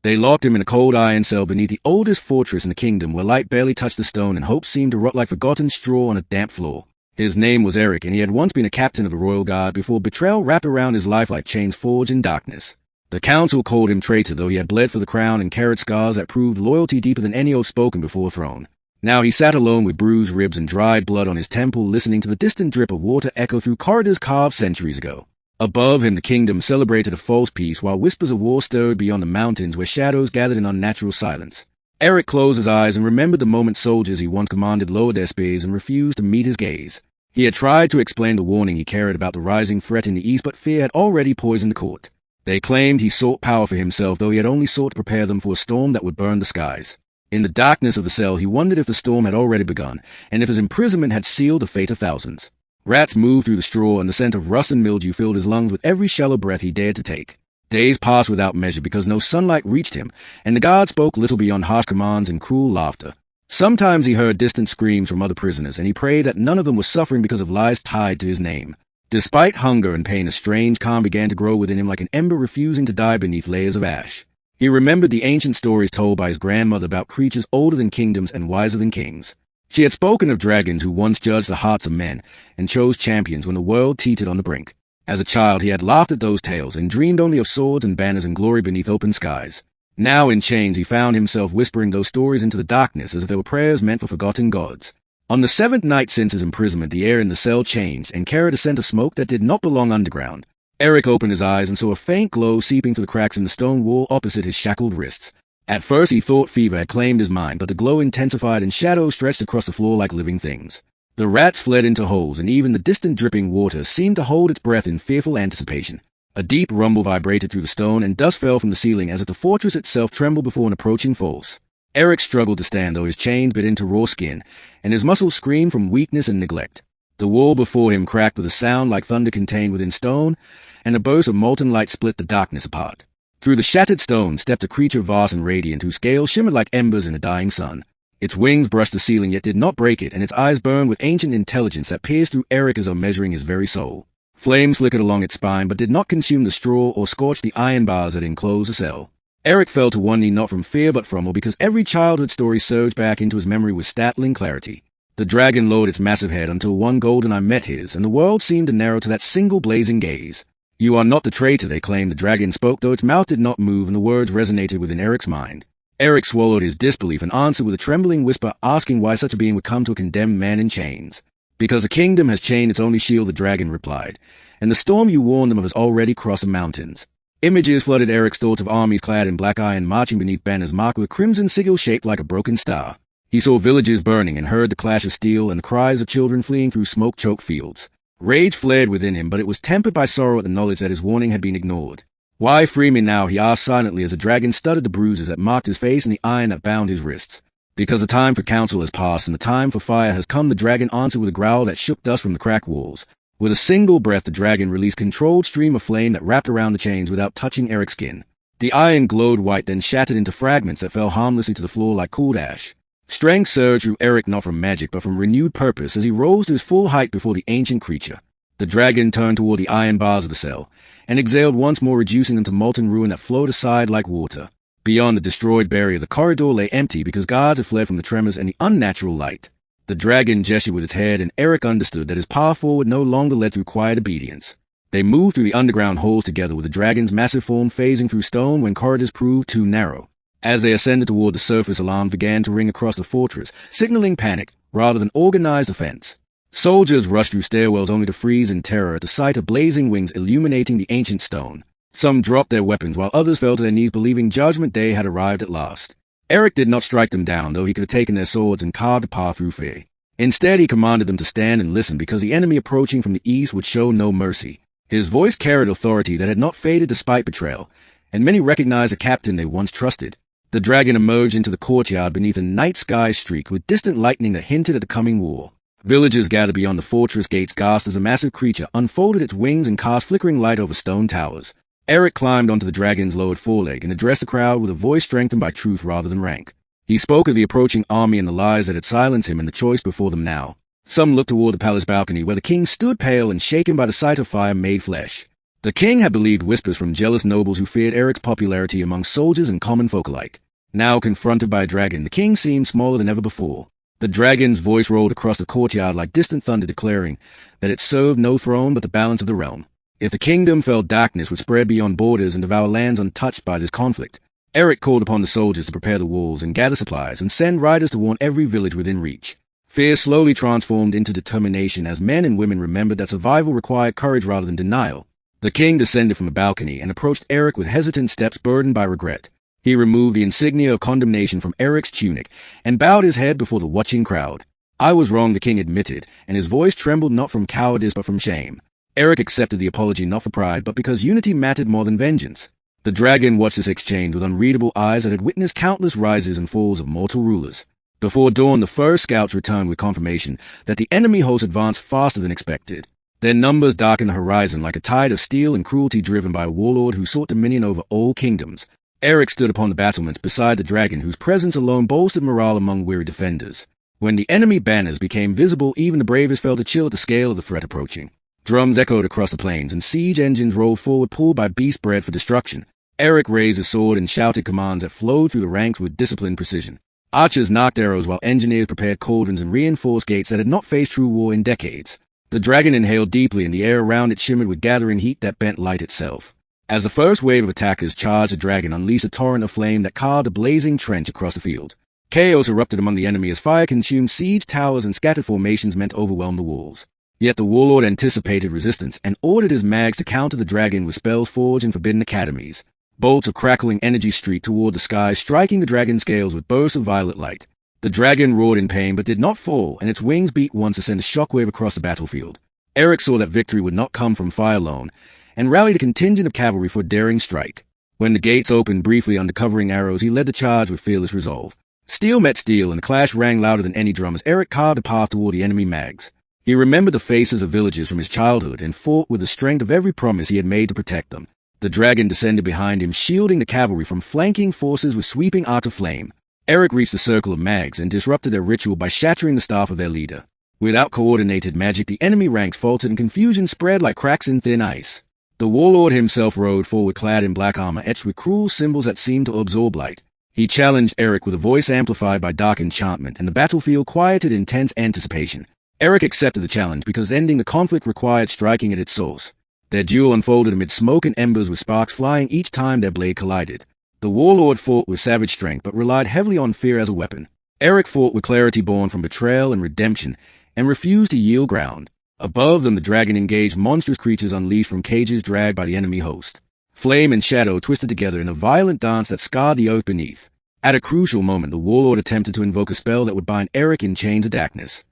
They locked him in a cold iron cell beneath the oldest fortress in the kingdom, where light barely touched the stone and hope seemed to rot like forgotten straw on a damp floor. His name was Eric, and he had once been a captain of the royal guard before betrayal wrapped around his life like chains forged in darkness. The council called him traitor, though he had bled for the crown and carried scars that proved loyalty deeper than any oath spoken before a throne. Now he sat alone with bruised ribs and dried blood on his temple, listening to the distant drip of water echo through corridors carved centuries ago. Above him the kingdom celebrated a false peace, while whispers of war stirred beyond the mountains where shadows gathered in unnatural silence. Eric closed his eyes and remembered the moment soldiers he once commanded lowered their spears and refused to meet his gaze. He had tried to explain the warning he carried about the rising threat in the east, but fear had already poisoned the court. They claimed he sought power for himself, though he had only sought to prepare them for a storm that would burn the skies. In the darkness of the cell, he wondered if the storm had already begun, and if his imprisonment had sealed the fate of thousands. Rats moved through the straw, and the scent of rust and mildew filled his lungs with every shallow breath he dared to take. Days passed without measure because no sunlight reached him, and the guard spoke little beyond harsh commands and cruel laughter. Sometimes he heard distant screams from other prisoners, and he prayed that none of them was suffering because of lies tied to his name. Despite hunger and pain, a strange calm began to grow within him like an ember refusing to die beneath layers of ash. He remembered the ancient stories told by his grandmother about creatures older than kingdoms and wiser than kings. She had spoken of dragons who once judged the hearts of men and chose champions when the world teetered on the brink. As a child, he had laughed at those tales and dreamed only of swords and banners and glory beneath open skies. Now in chains, he found himself whispering those stories into the darkness as if they were prayers meant for forgotten gods. On the 7th night since his imprisonment, the air in the cell changed and carried a scent of smoke that did not belong underground. Eric opened his eyes and saw a faint glow seeping through the cracks in the stone wall opposite his shackled wrists. At first he thought fever had claimed his mind, but the glow intensified and shadows stretched across the floor like living things. The rats fled into holes, and even the distant dripping water seemed to hold its breath in fearful anticipation. A deep rumble vibrated through the stone, and dust fell from the ceiling as if the fortress itself trembled before an approaching force. Eric struggled to stand, though his chains bit into raw skin, and his muscles screamed from weakness and neglect. The wall before him cracked with a sound like thunder contained within stone, and a burst of molten light split the darkness apart. Through the shattered stone stepped a creature vast and radiant, whose scales shimmered like embers in a dying sun. Its wings brushed the ceiling, yet did not break it, and its eyes burned with ancient intelligence that pierced through Eric as though measuring his very soul. Flames flickered along its spine, but did not consume the straw or scorch the iron bars that enclosed the cell. Eric fell to one knee not from fear but from awe, because every childhood story surged back into his memory with startling clarity. The dragon lowered its massive head until one golden eye met his, and the world seemed to narrow to that single blazing gaze. "You are not the traitor," they claimed. The dragon spoke, though its mouth did not move, and the words resonated within Eric's mind. Eric swallowed his disbelief and answered with a trembling whisper, asking why such a being would come to a condemned man in chains. "Because a kingdom has chained its only shield," the dragon replied, "and the storm you warned them of has already crossed the mountains." Images flooded Eric's thoughts of armies clad in black iron marching beneath banners marked with a crimson sigil shaped like a broken star. He saw villages burning and heard the clash of steel and the cries of children fleeing through smoke-choked fields. Rage flared within him, but it was tempered by sorrow at the knowledge that his warning had been ignored. "Why free me now?" he asked silently as the dragon studied the bruises that marked his face and the iron that bound his wrists. "Because the time for counsel has passed and the time for fire has come," the dragon answered with a growl that shook dust from the cracked walls. With a single breath, the dragon released a controlled stream of flame that wrapped around the chains without touching Eric's skin. The iron glowed white, then shattered into fragments that fell harmlessly to the floor like cooled ash. Strength surged through Eric, not from magic, but from renewed purpose, as he rose to his full height before the ancient creature. The dragon turned toward the iron bars of the cell, and exhaled once more, reducing them to molten ruin that flowed aside like water. Beyond the destroyed barrier, the corridor lay empty because guards had fled from the tremors and the unnatural light. The dragon gestured with its head, and Eric understood that his path forward no longer led through quiet obedience. They moved through the underground holes together, with the dragon's massive form phasing through stone when corridors proved too narrow. As they ascended toward the surface, alarms began to ring across the fortress, signaling panic rather than organized offense. Soldiers rushed through stairwells only to freeze in terror at the sight of blazing wings illuminating the ancient stone. Some dropped their weapons, while others fell to their knees, believing Judgment Day had arrived at last. Eric did not strike them down, though he could have taken their swords and carved a path through fear. Instead, he commanded them to stand and listen, because the enemy approaching from the east would show no mercy. His voice carried authority that had not faded despite betrayal, and many recognized a captain they once trusted. The dragon emerged into the courtyard beneath a night sky streaked with distant lightning that hinted at the coming war. Villagers gathered beyond the fortress gates, gasped as a massive creature unfolded its wings and cast flickering light over stone towers. Eric climbed onto the dragon's lowered foreleg and addressed the crowd with a voice strengthened by truth rather than rank. He spoke of the approaching army and the lies that had silenced him and the choice before them now. Some looked toward the palace balcony, where the king stood pale and shaken by the sight of fire made flesh. The king had believed whispers from jealous nobles who feared Eric's popularity among soldiers and common folk alike. Now confronted by a dragon, the king seemed smaller than ever before. The dragon's voice rolled across the courtyard like distant thunder, declaring that it served no throne but the balance of the realm. If the kingdom fell, darkness would spread beyond borders and devour lands untouched by this conflict. Eric called upon the soldiers to prepare the walls and gather supplies and send riders to warn every village within reach. Fear slowly transformed into determination as men and women remembered that survival required courage rather than denial. The king descended from the balcony and approached Eric with hesitant steps burdened by regret. He removed the insignia of condemnation from Eric's tunic and bowed his head before the watching crowd. "I was wrong," the king admitted, and his voice trembled not from cowardice but from shame. Eric accepted the apology not for pride but because unity mattered more than vengeance. The dragon watched this exchange with unreadable eyes that had witnessed countless rises and falls of mortal rulers. Before dawn, the first scouts returned with confirmation that the enemy host advanced faster than expected. Their numbers darkened the horizon like a tide of steel and cruelty driven by a warlord who sought dominion over all kingdoms. Eric stood upon the battlements beside the dragon, whose presence alone bolstered morale among weary defenders. When the enemy banners became visible, even the bravest felt a chill at the scale of the threat approaching. Drums echoed across the plains, and siege engines rolled forward, pulled by beasts bred for destruction. Eric raised his sword and shouted commands that flowed through the ranks with disciplined precision. Archers knocked arrows while engineers prepared cauldrons and reinforced gates that had not faced true war in decades. The dragon inhaled deeply, and the air around it shimmered with gathering heat that bent light itself. As the first wave of attackers charged, the dragon unleashed a torrent of flame that carved a blazing trench across the field. Chaos erupted among the enemy as fire consumed siege towers and scattered formations meant to overwhelm the walls. Yet the warlord anticipated resistance and ordered his mags to counter the dragon with spells forged in forbidden academies. Bolts of crackling energy streaked toward the sky, striking the dragon's scales with bursts of violet light. The dragon roared in pain but did not fall, and its wings beat once to send a shockwave across the battlefield. Eric saw that victory would not come from fire alone, and rallied a contingent of cavalry for a daring strike. When the gates opened briefly under covering arrows, he led the charge with fearless resolve. Steel met steel, and the clash rang louder than any drum as Eric carved a path toward the enemy mags. He remembered the faces of villagers from his childhood and fought with the strength of every promise he had made to protect them. The dragon descended behind him, shielding the cavalry from flanking forces with sweeping arcs of flame. Eric reached the circle of mags and disrupted their ritual by shattering the staff of their leader. Without coordinated magic, the enemy ranks faltered and confusion spread like cracks in thin ice. The warlord himself rode forward clad in black armor etched with cruel symbols that seemed to absorb light. He challenged Eric with a voice amplified by dark enchantment, and the battlefield quieted in tense anticipation. Eric accepted the challenge because ending the conflict required striking at its source. Their duel unfolded amid smoke and embers, with sparks flying each time their blade collided. The warlord fought with savage strength but relied heavily on fear as a weapon. Eric fought with clarity born from betrayal and redemption and refused to yield ground. Above them, the dragon engaged monstrous creatures unleashed from cages dragged by the enemy host. Flame and shadow twisted together in a violent dance that scarred the earth beneath. At a crucial moment, the warlord attempted to invoke a spell that would bind Eric in chains of darkness.